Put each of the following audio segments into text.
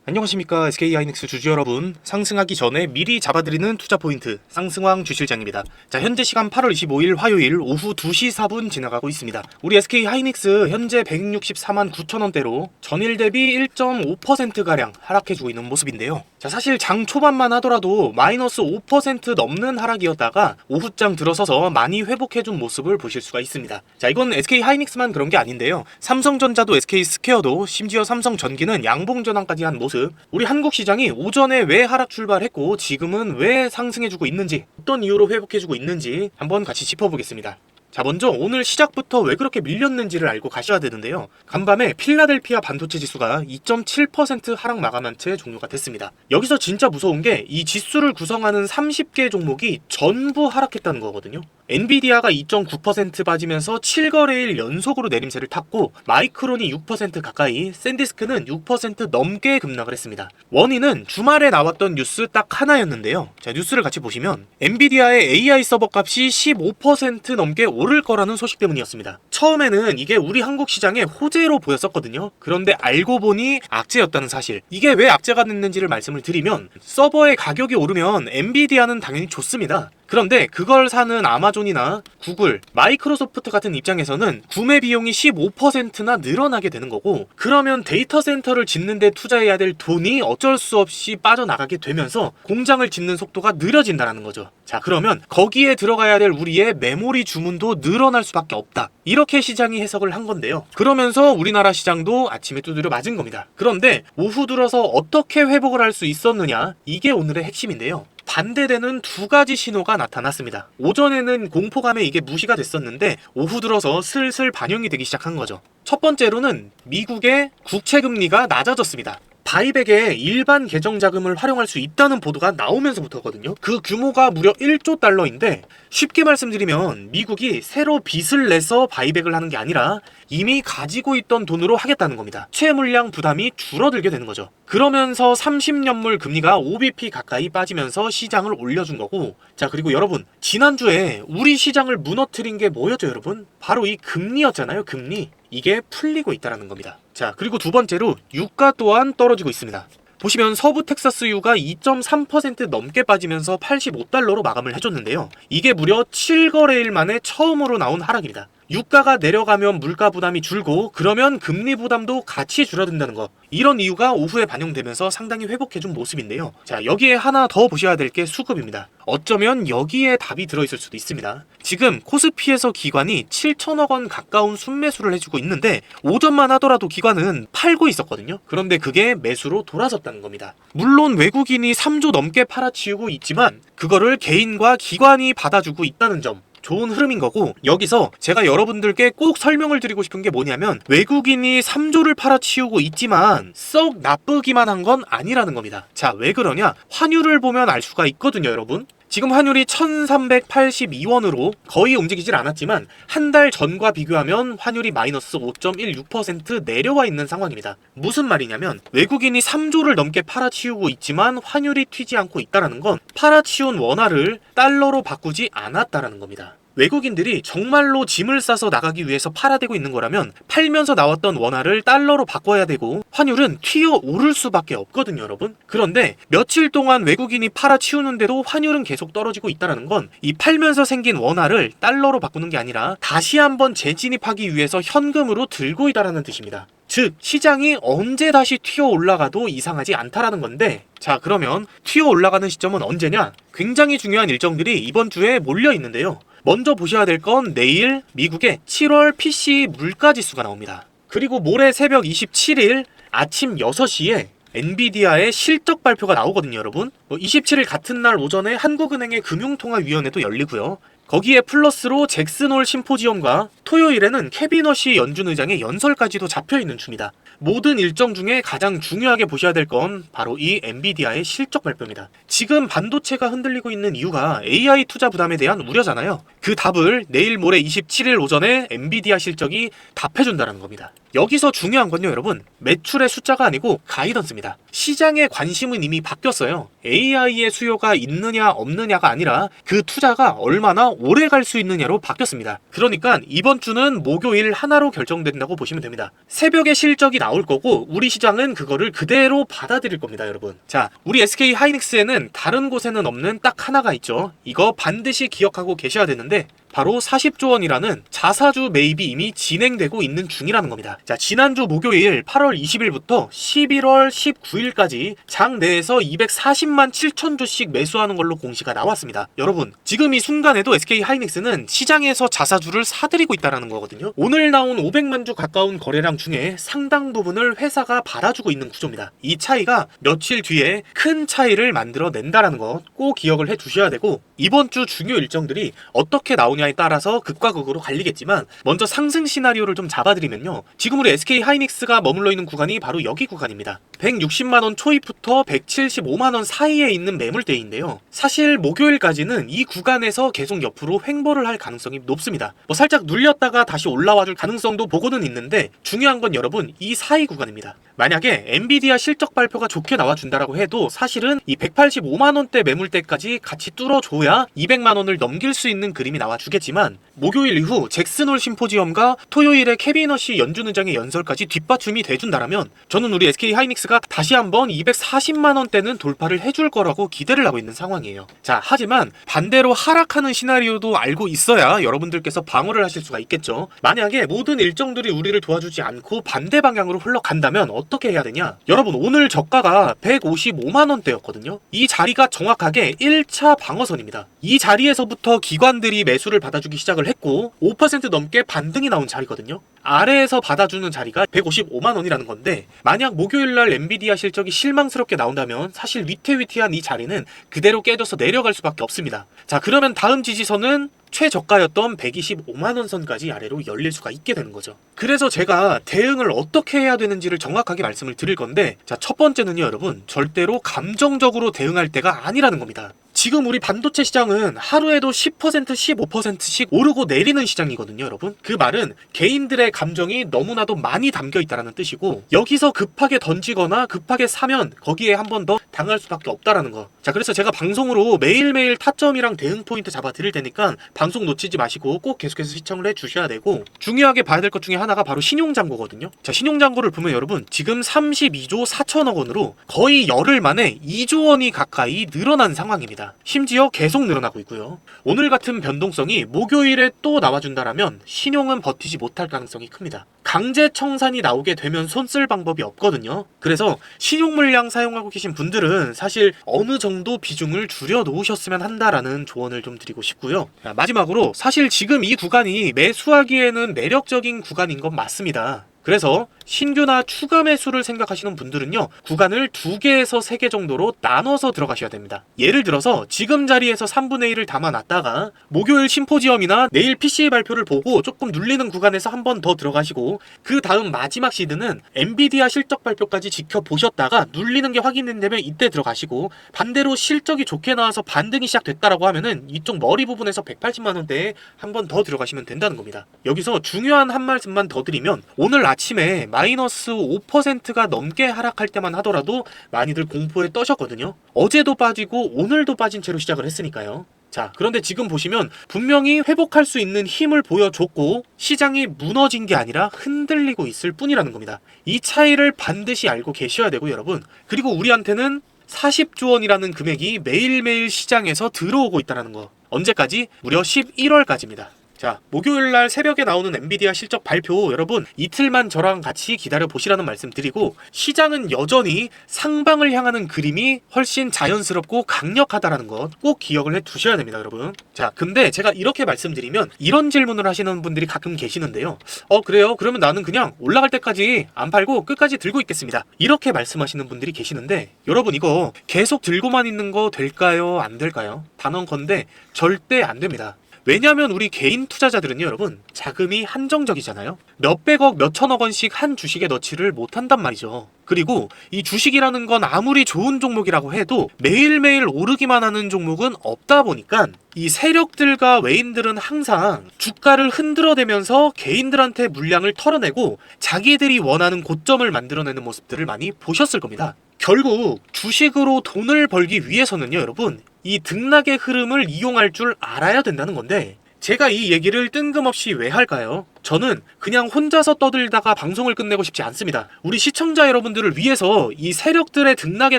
안녕하십니까 SK하이닉스 주주 여러분, 상승하기 전에 미리 잡아드리는 투자 포인트 쌍승왕 주실장입니다. 자, 현재 시간 8월 25일 화요일 오후 2시 4분 지나가고 있습니다. 우리 SK하이닉스 현재 164만 9천원대로 전일 대비 1.5%가량 하락해주고 있는 모습인데요. 자, 사실 장 초반만 하더라도 마이너스 5% 넘는 하락이었다가 오후장 들어서서 많이 회복해준 모습을 보실 수가 있습니다. 자, 이건 SK하이닉스만 그런 게 아닌데요. 삼성전자도 SK스퀘어도 심지어 삼성전기는 양봉전환까지 한 모습, 우리 한국 시장이 오전에 왜 하락 출발했고 지금은 왜 상승해주고 있는지, 어떤 이유로 회복해주고 있는지 한번 같이 짚어보겠습니다. 자, 먼저 오늘 시작부터 왜 그렇게 밀렸는지를 알고 가셔야 되는데요. 간밤에 필라델피아 반도체 지수가 2.7% 하락 마감한 채 종료가 됐습니다. 여기서 진짜 무서운 게 이 지수를 구성하는 30개 종목이 전부 하락했다는 거거든요. 엔비디아가 2.9% 빠지면서 7거래일 연속으로 내림세를 탔고, 마이크론이 6% 가까이, 샌디스크는 6% 넘게 급락을 했습니다. 원인은 주말에 나왔던 뉴스 딱 하나였는데요. 자, 뉴스를 같이 보시면 엔비디아의 AI 서버 값이 15% 넘게 오를 거라는 소식 때문이었습니다. 처음에는 이게 우리 한국 시장의 호재로 보였었거든요. 그런데 알고 보니 악재였다는 사실. 이게 왜 악재가 됐는지를 말씀을 드리면, 서버의 가격이 오르면 엔비디아는 당연히 좋습니다. 그런데 그걸 사는 아마존이나 구글, 마이크로소프트 같은 입장에서는 구매 비용이 15%나 늘어나게 되는 거고, 그러면 데이터 센터를 짓는 데 투자해야 될 돈이 어쩔 수 없이 빠져나가게 되면서 공장을 짓는 속도가 느려진다는 거죠. 자, 그러면 거기에 들어가야 될 우리의 메모리 주문도 늘어날 수밖에 없다, 이렇게 시장이 해석을 한 건데요. 그러면서 우리나라 시장도 아침에 두드려 맞은 겁니다. 그런데 오후 들어서 어떻게 회복을 할 수 있었느냐, 이게 오늘의 핵심인데요. 반대되는 두 가지 신호가 나타났습니다. 오전에는 공포감에 이게 무시가 됐었는데 오후 들어서 슬슬 반영이 되기 시작한 거죠. 첫 번째로는 미국의 국채금리가 낮아졌습니다. 바이백에 일반 계정 자금을 활용할 수 있다는 보도가 나오면서부터거든요. 그 규모가 무려 1조 달러인데, 쉽게 말씀드리면 미국이 새로 빚을 내서 바이백을 하는 게 아니라 이미 가지고 있던 돈으로 하겠다는 겁니다. 채 물량 부담이 줄어들게 되는 거죠. 그러면서 30년물 금리가 5bp 가까이 빠지면서 시장을 올려준 거고, 자, 그리고 여러분, 지난주에 우리 시장을 무너뜨린 게 뭐였죠 여러분? 바로 이 금리였잖아요. 금리. 이게 풀리고 있다는 겁니다. 자, 그리고 두 번째로 유가 또한 떨어지고 있습니다. 보시면 서부 텍사스유가 2.3% 넘게 빠지면서 85달러로 마감을 해줬는데요. 이게 무려 7거래일 만에 처음으로 나온 하락입니다. 유가가 내려가면 물가 부담이 줄고, 그러면 금리 부담도 같이 줄어든다는 것, 이런 이유가 오후에 반영되면서 상당히 회복해준 모습인데요. 자, 여기에 하나 더 보셔야 될 게 수급입니다. 어쩌면 여기에 답이 들어있을 수도 있습니다. 지금 코스피에서 기관이 7천억 원 가까운 순매수를 해주고 있는데, 오전만 하더라도 기관은 팔고 있었거든요. 그런데 그게 매수로 돌아섰다는 겁니다. 물론 외국인이 3조 넘게 팔아치우고 있지만 그거를 개인과 기관이 받아주고 있다는 점, 좋은 흐름인 거고, 여기서 제가 여러분들께 꼭 설명을 드리고 싶은 게 뭐냐면, 외국인이 3조를 팔아치우고 있지만 썩 나쁘기만 한 건 아니라는 겁니다. 자, 왜 그러냐? 환율을 보면 알 수가 있거든요 여러분. 지금 환율이 1382원으로 거의 움직이질 않았지만 한 달 전과 비교하면 환율이 마이너스 5.16% 내려와 있는 상황입니다. 무슨 말이냐면, 외국인이 3조를 넘게 팔아치우고 있지만 환율이 튀지 않고 있다는 건 팔아치운 원화를 달러로 바꾸지 않았다는 겁니다. 외국인들이 정말로 짐을 싸서 나가기 위해서 팔아대고 있는 거라면 팔면서 나왔던 원화를 달러로 바꿔야 되고, 환율은 튀어 오를 수밖에 없거든요 여러분. 그런데 며칠 동안 외국인이 팔아치우는데도 환율은 계속 떨어지고 있다는 건 이 팔면서 생긴 원화를 달러로 바꾸는 게 아니라 다시 한번 재진입하기 위해서 현금으로 들고 있다는 뜻입니다. 즉, 시장이 언제 다시 튀어 올라가도 이상하지 않다라는 건데, 자, 그러면 튀어 올라가는 시점은 언제냐? 굉장히 중요한 일정들이 이번 주에 몰려 있는데요. 먼저 보셔야 될 건 내일 미국의 7월 PCE 물가지수가 나옵니다. 그리고 모레 새벽 27일 아침 6시에 엔비디아의 실적 발표가 나오거든요 여러분. 27일 같은 날 오전에 한국은행의 금융통화위원회도 열리고요. 거기에 플러스로 잭슨홀 심포지엄과 토요일에는 캐비너시 연준 의장의 연설까지도 잡혀있는 중입니다. 모든 일정 중에 가장 중요하게 보셔야 될 건 바로 이 엔비디아의 실적 발표입니다. 지금 반도체가 흔들리고 있는 이유가 AI 투자 부담에 대한 우려잖아요. 그 답을 내일 모레 27일 오전에 엔비디아 실적이 답해준다는 겁니다. 여기서 중요한 건요 여러분, 매출의 숫자가 아니고 가이던스입니다. 시장의 관심은 이미 바뀌었어요. AI의 수요가 있느냐 없느냐가 아니라 그 투자가 얼마나 오래 갈 수 있느냐로 바뀌었습니다. 그러니까 이번 주는 목요일 하나로 결정된다고 보시면 됩니다. 새벽에 실적이 나올 거고 우리 시장은 그거를 그대로 받아들일 겁니다, 여러분. 자, 우리 SK 하이닉스에는 다른 곳에는 없는 딱 하나가 있죠. 이거 반드시 기억하고 계셔야 되는데 바로 40조 원이라는 자사주 매입이 이미 진행되고 있는 중이라는 겁니다. 자, 지난주 목요일 8월 20일부터 11월 19일까지 장 내에서 240만 7천 주씩 매수하는 걸로 공시가 나왔습니다. 여러분, 지금 이 순간에도 SK 하이닉스는 시장에서 자사주를 사들이고 있다는 거거든요. 오늘 나온 500만 주 가까운 거래량 중에 상당 부분을 회사가 받아주고 있는 구조입니다. 이 차이가 며칠 뒤에 큰 차이를 만들어낸다는 것 꼭 기억을 해두셔야 되고, 이번 주 중요 일정들이 어떻게 나오냐에 따라서 극과 극으로 갈리겠지만 먼저 상승 시나리오를 좀 잡아드리면요, 지금 우리 SK 하이닉스가 머물러 있는 구간이 바로 여기 구간입니다. 160만원 초입부터 175만원 사이에 있는 매물대인데요, 사실 목요일까지는 이 구간에서 계속 옆으로 횡보를 할 가능성이 높습니다. 살짝 눌렸다가 다시 올라와줄 가능성도 보고는 있는데, 중요한 건 여러분 이 사이 구간입니다. 만약에 엔비디아 실적 발표가 좋게 나와준다라고 해도 사실은 이 185만원대 매물대까지 같이 뚫어줘야 200만원을 넘길 수 있는 그림이 나와주겠지만, 목요일 이후 잭슨홀 심포지엄과 토요일에 케빈 허시 연준 의장의 연설까지 뒷받침이 돼준다라면 저는 우리 SK 하이닉스가 다시 한번 240만원대는 돌파를 해줄 거라고 기대를 하고 있는 상황이에요. 자, 하지만 반대로 하락하는 시나리오도 알고 있어야 여러분들께서 방어를 하실 수가 있겠죠. 만약에 모든 일정들이 우리를 도와주지 않고 반대 방향으로 흘러간다면 어떻게 해야 되냐? 여러분, 오늘 저가가 155만원대였거든요. 이 자리가 정확하게 1차 방어선입니다. 이 자리에서부터 기관들이 매수를 받아주기 시작을 했고 5% 넘게 반등이 나온 자리거든요. 아래에서 받아주는 자리가 155만원이라는 건데, 만약 목요일날 엔비디아 실적이 실망스럽게 나온다면 사실 위태위태한 이 자리는 그대로 깨져서 내려갈 수밖에 없습니다. 자, 그러면 다음 지지선은 최저가였던 125만원 선까지 아래로 열릴 수가 있게 되는 거죠. 그래서 제가 대응을 어떻게 해야 되는지를 정확하게 말씀을 드릴 건데, 자, 첫 번째는요, 여러분, 절대로 감정적으로 대응할 때가 아니라는 겁니다. 지금 우리 반도체 시장은 하루에도 10%, 15%씩 오르고 내리는 시장이거든요, 여러분. 그 말은 개인들의 감정이 너무나도 많이 담겨 있다는 뜻이고, 여기서 급하게 던지거나 급하게 사면 거기에 한 번 더 당할 수밖에 없다라는 거. 자, 그래서 제가 방송으로 매일매일 타점이랑 대응 포인트 잡아 드릴 테니까 방송 놓치지 마시고 꼭 계속해서 시청을 해 주셔야 되고, 중요하게 봐야 될 것 중에 하나가 바로 신용잔고거든요. 자, 신용잔고를 보면 여러분 지금 32조 4천억 원으로 거의 열흘 만에 2조 원이 가까이 늘어난 상황입니다. 심지어 계속 늘어나고 있고요. 오늘 같은 변동성이 목요일에 또 나와준다라면 신용은 버티지 못할 가능성이 큽니다. 강제 청산이 나오게 되면 손 쓸 방법이 없거든요. 그래서 신용 물량 사용하고 계신 분들은 사실 어느 정도 비중을 줄여 놓으셨으면 한다라는 조언을 좀 드리고 싶고요. 마지막으로 사실 지금 이 구간이 매수하기에는 매력적인 구간인 건 맞습니다. 그래서 신규나 추가 매수를 생각하시는 분들은요, 구간을 2개에서 3개 정도로 나눠서 들어가셔야 됩니다. 예를 들어서 지금 자리에서 3분의 1을 담아놨다가 목요일 심포지엄이나 내일 PCA 발표를 보고 조금 눌리는 구간에서 한 번 더 들어가시고, 그 다음 마지막 시드는 엔비디아 실적 발표까지 지켜보셨다가 눌리는 게 확인된다면 이때 들어가시고, 반대로 실적이 좋게 나와서 반등이 시작됐다라고 하면은 이쪽 머리 부분에서 180만원대에 한 번 더 들어가시면 된다는 겁니다. 여기서 중요한 한 말씀만 더 드리면, 오늘 아침에 마이너스 5%가 넘게 하락할 때만 하더라도 많이들 공포에 떠셨거든요. 어제도 빠지고 오늘도 빠진 채로 시작을 했으니까요. 자, 그런데 지금 보시면 분명히 회복할 수 있는 힘을 보여줬고 시장이 무너진 게 아니라 흔들리고 있을 뿐이라는 겁니다. 이 차이를 반드시 알고 계셔야 되고, 여러분, 그리고 우리한테는 40조 원이라는 금액이 매일매일 시장에서 들어오고 있다는 거. 언제까지? 무려 11월까지입니다. 자, 목요일날 새벽에 나오는 엔비디아 실적 발표, 여러분 이틀만 저랑 같이 기다려 보시라는 말씀 드리고, 시장은 여전히 상방을 향하는 그림이 훨씬 자연스럽고 강력하다라는 것 꼭 기억을 해 두셔야 됩니다, 여러분. 자, 근데 제가 이렇게 말씀드리면 이런 질문을 하시는 분들이 가끔 계시는데요. 그래요? 그러면 나는 그냥 올라갈 때까지 안 팔고 끝까지 들고 있겠습니다. 이렇게 말씀하시는 분들이 계시는데, 여러분 이거 계속 들고만 있는 거 될까요? 안 될까요? 단언컨대 절대 안 됩니다. 왜냐하면 우리 개인 투자자들은요, 여러분 자금이 한정적이잖아요. 몇백억 몇천억 원씩 한 주식에 넣지를 못한단 말이죠. 그리고 이 주식이라는 건 아무리 좋은 종목이라고 해도 매일매일 오르기만 하는 종목은 없다 보니까 이 세력들과 외인들은 항상 주가를 흔들어대면서 개인들한테 물량을 털어내고 자기들이 원하는 고점을 만들어내는 모습들을 많이 보셨을 겁니다. 결국 주식으로 돈을 벌기 위해서는요, 여러분 이 등락의 흐름을 이용할 줄 알아야 된다는 건데, 제가 이 얘기를 뜬금없이 왜 할까요? 저는 그냥 혼자서 떠들다가 방송을 끝내고 싶지 않습니다. 우리 시청자 여러분들을 위해서 이 세력들의 등락에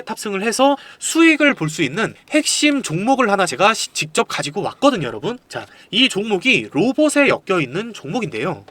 탑승을 해서 수익을 볼 수 있는 핵심 종목을 하나 제가 직접 가지고 왔거든요, 여러분. 자, 이 종목이 로봇에 엮여 있는 종목인데요.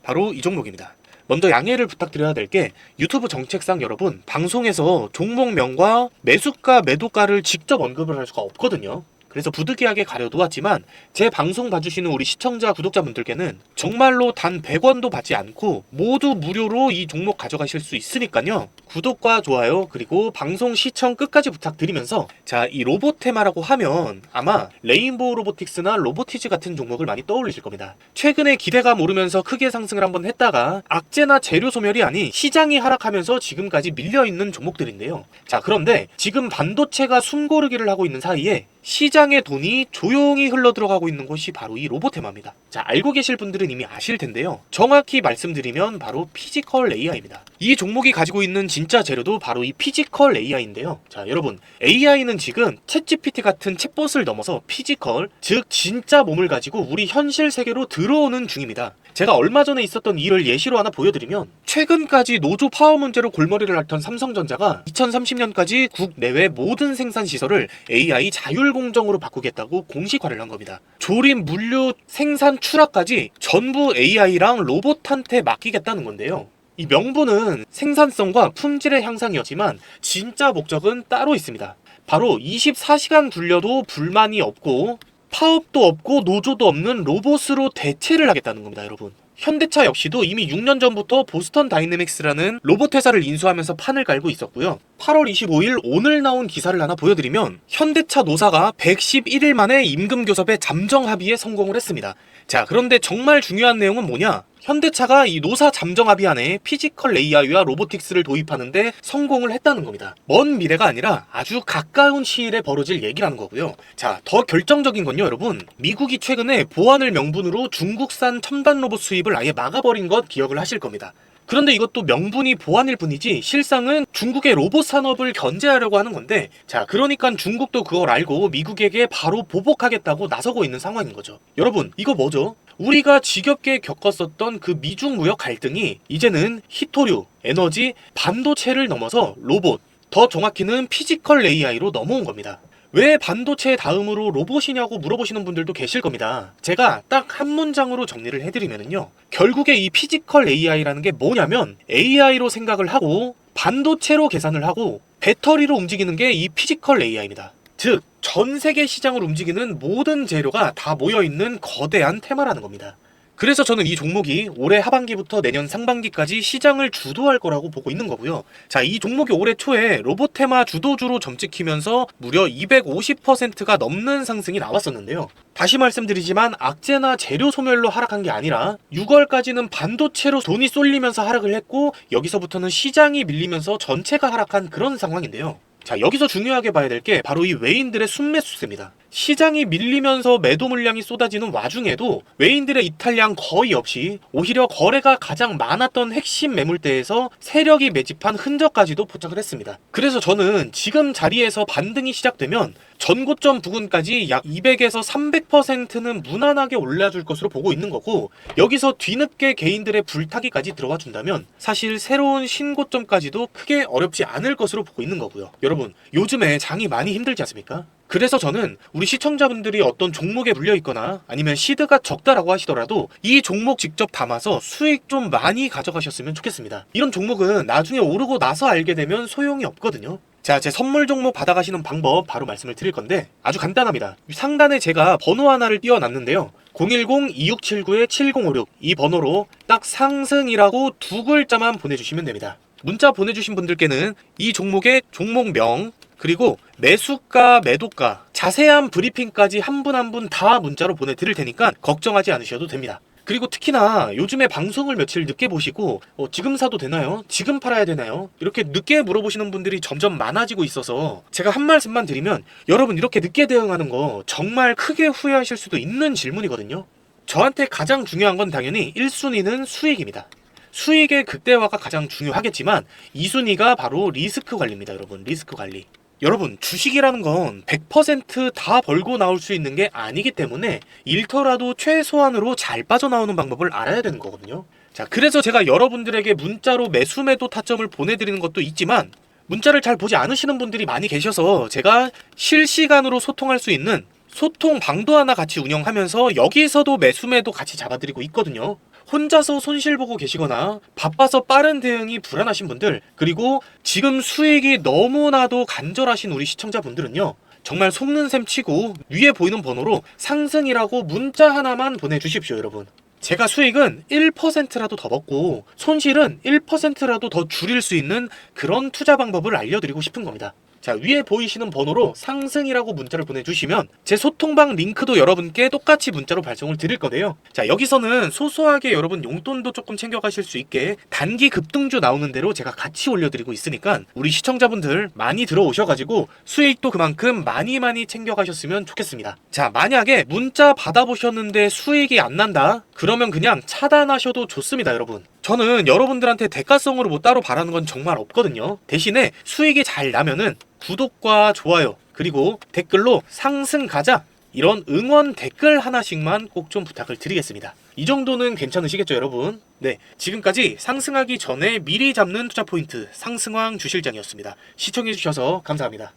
바로 이 종목입니다. 먼저 양해를 부탁드려야 될 게 유튜브 정책상 여러분 방송에서 종목명과 매수가 매도가를 직접 언급을 할 수가 없거든요. 그래서 부득이하게 가려두었지만 제 방송 봐주시는 우리 시청자 구독자분들께는 정말로 단 100원도 받지 않고 모두 무료로 이 종목 가져가실 수 있으니까요. 구독과 좋아요 그리고 방송 시청 끝까지 부탁드리면서 자, 이 로봇 테마라고 하면 아마 레인보우 로보틱스나 로보티즈 같은 종목을 많이 떠올리실 겁니다. 최근에 기대감 오르면서 크게 상승을 한번 했다가 악재나 재료 소멸이 아닌 시장이 하락하면서 지금까지 밀려있는 종목들인데요. 자, 그런데 지금 반도체가 숨고르기를 하고 있는 사이에 시장의 돈이 조용히 흘러들어가고 있는 곳이 바로 이 로봇 테마입니다. 자, 알고 계실 분들은 이미 아실 텐데요. 정확히 말씀드리면 바로 피지컬 AI입니다. 이 종목이 가지고 있는 진짜 재료도 바로 이 피지컬 AI인데요. 자, 여러분, AI는 지금 챗GPT 같은 챗봇을 넘어서 피지컬, 즉 진짜 몸을 가지고 우리 현실 세계로 들어오는 중입니다. 제가 얼마 전에 있었던 일을 예시로 하나 보여드리면 최근까지 노조 파워 문제로 골머리를 앓던 삼성전자가 2030년까지 국내외 모든 생산 시설을 AI 자율공정으로 바꾸겠다고 공식화를 한 겁니다. 조립, 물류, 생산, 추락까지 전부 AI랑 로봇한테 맡기겠다는 건데요. 이 명분은 생산성과 품질의 향상이었지만 진짜 목적은 따로 있습니다. 바로 24시간 굴려도 불만이 없고 파업도 없고 노조도 없는 로봇으로 대체를 하겠다는 겁니다, 여러분. 현대차 역시도 이미 6년 전부터 보스턴 다이내믹스라는 로봇 회사를 인수하면서 판을 깔고 있었고요. 8월 25일 오늘 나온 기사를 하나 보여드리면 현대차 노사가 111일 만에 임금 교섭에 잠정 합의에 성공을 했습니다. 자, 그런데 정말 중요한 내용은 뭐냐? 현대차가 이 노사 잠정 합의 안에 피지컬 AI와 로보틱스를 도입하는데 성공을 했다는 겁니다. 먼 미래가 아니라 아주 가까운 시일에 벌어질 얘기라는 거고요. 자, 더 결정적인 건요, 여러분. 미국이 최근에 보안을 명분으로 중국산 첨단 로봇 수입을 아예 막아버린 것 기억을 하실 겁니다. 그런데 이것도 명분이 보안일 뿐이지 실상은 중국의 로봇 산업을 견제하려고 하는 건데, 자, 그러니까 중국도 그걸 알고 미국에게 바로 보복하겠다고 나서고 있는 상황인 거죠. 여러분, 이거 뭐죠? 우리가 지겹게 겪었었던 그 미중 무역 갈등이 이제는 히토류, 에너지, 반도체를 넘어서 로봇, 더 정확히는 피지컬 AI로 넘어온 겁니다. 왜 반도체 다음으로 로봇이냐고 물어보시는 분들도 계실 겁니다. 제가 딱 한 문장으로 정리를 해드리면요, 결국에 이 피지컬 AI라는 게 뭐냐면 AI로 생각을 하고 반도체로 계산을 하고 배터리로 움직이는 게 이 피지컬 AI입니다. 즉, 전 세계 시장을 움직이는 모든 재료가 다 모여있는 거대한 테마라는 겁니다. 그래서 저는 이 종목이 올해 하반기부터 내년 상반기까지 시장을 주도할 거라고 보고 있는 거고요. 자, 이 종목이 올해 초에 로봇 테마 주도주로 점찍히면서 무려 250%가 넘는 상승이 나왔었는데요. 다시 말씀드리지만 악재나 재료 소멸로 하락한 게 아니라 6월까지는 반도체로 돈이 쏠리면서 하락을 했고 여기서부터는 시장이 밀리면서 전체가 하락한 그런 상황인데요. 자, 여기서 중요하게 봐야 될 게 바로 이 외인들의 순매수세입니다. 시장이 밀리면서 매도 물량이 쏟아지는 와중에도 외인들의 이탈량 거의 없이 오히려 거래가 가장 많았던 핵심 매물대에서 세력이 매집한 흔적까지도 포착을 했습니다. 그래서 저는 지금 자리에서 반등이 시작되면 전고점 부근까지 약 200에서 300%는 무난하게 올라줄 것으로 보고 있는 거고, 여기서 뒤늦게 개인들의 불타기까지 들어와 준다면 사실 새로운 신고점까지도 크게 어렵지 않을 것으로 보고 있는 거고요. 여러분, 요즘에 장이 많이 힘들지 않습니까? 그래서 저는 우리 시청자분들이 어떤 종목에 물려 있거나 아니면 시드가 적다라고 하시더라도 이 종목 직접 담아서 수익 좀 많이 가져가셨으면 좋겠습니다. 이런 종목은 나중에 오르고 나서 알게 되면 소용이 없거든요. 자, 제 선물 종목 받아가시는 방법 바로 말씀을 드릴 건데 아주 간단합니다. 상단에 제가 번호 하나를 띄워놨는데요. 010-2679-7056 이 번호로 딱 상승이라고 두 글자만 보내주시면 됩니다. 문자 보내주신 분들께는 이 종목의 종목명 그리고 매수가, 매도가, 자세한 브리핑까지 한 분 한 분 다 문자로 보내드릴 테니까 걱정하지 않으셔도 됩니다. 그리고 특히나 요즘에 방송을 며칠 늦게 보시고 지금 사도 되나요? 지금 팔아야 되나요? 이렇게 늦게 물어보시는 분들이 점점 많아지고 있어서 제가 한 말씀만 드리면 여러분, 이렇게 늦게 대응하는 거 정말 크게 후회하실 수도 있는 질문이거든요. 저한테 가장 중요한 건 당연히 1순위는 수익입니다. 수익의 극대화가 가장 중요하겠지만 2순위가 바로 리스크 관리입니다. 여러분, 리스크 관리. 여러분, 주식이라는 건 100%다 벌고 나올 수 있는 게 아니기 때문에 잃더라도 최소한으로 잘 빠져나오는 방법을 알아야 되는 거거든요. 자, 그래서 제가 여러분들에게 문자로 매수 매도 타점을 보내드리는 것도 있지만 문자를 잘 보지 않으시는 분들이 많이 계셔서 제가 실시간으로 소통할 수 있는 소통 방도 하나 같이 운영하면서 여기서도 매수 매도 같이 잡아드리고 있거든요. 혼자서 손실 보고 계시거나 바빠서 빠른 대응이 불안하신 분들, 그리고 지금 수익이 너무나도 간절하신 우리 시청자분들은요, 정말 속는 셈 치고 위에 보이는 번호로 상승이라고 문자 하나만 보내주십시오. 여러분, 제가 수익은 1%라도 더 먹고 손실은 1%라도 더 줄일 수 있는 그런 투자 방법을 알려드리고 싶은 겁니다. 자, 위에 보이시는 번호로 상승이라고 문자를 보내주시면 제 소통방 링크도 여러분께 똑같이 문자로 발송을 드릴 거예요. 자, 여기서는 소소하게 여러분 용돈도 조금 챙겨가실 수 있게 단기 급등주 나오는 대로 제가 같이 올려드리고 있으니까 우리 시청자분들 많이 들어오셔가지고 수익도 그만큼 많이 챙겨가셨으면 좋겠습니다. 자, 만약에 문자 받아보셨는데 수익이 안 난다? 그러면 그냥 차단하셔도 좋습니다. 여러분, 저는 여러분들한테 대가성으로 뭐 따로 바라는 건 정말 없거든요. 대신에 수익이 잘 나면은 구독과 좋아요, 그리고 댓글로 상승 가자, 이런 응원 댓글 하나씩만 꼭 좀 부탁을 드리겠습니다. 이 정도는 괜찮으시겠죠, 여러분? 네, 지금까지 상승하기 전에 미리 잡는 투자 포인트 상승왕 주실장이었습니다. 시청해주셔서 감사합니다.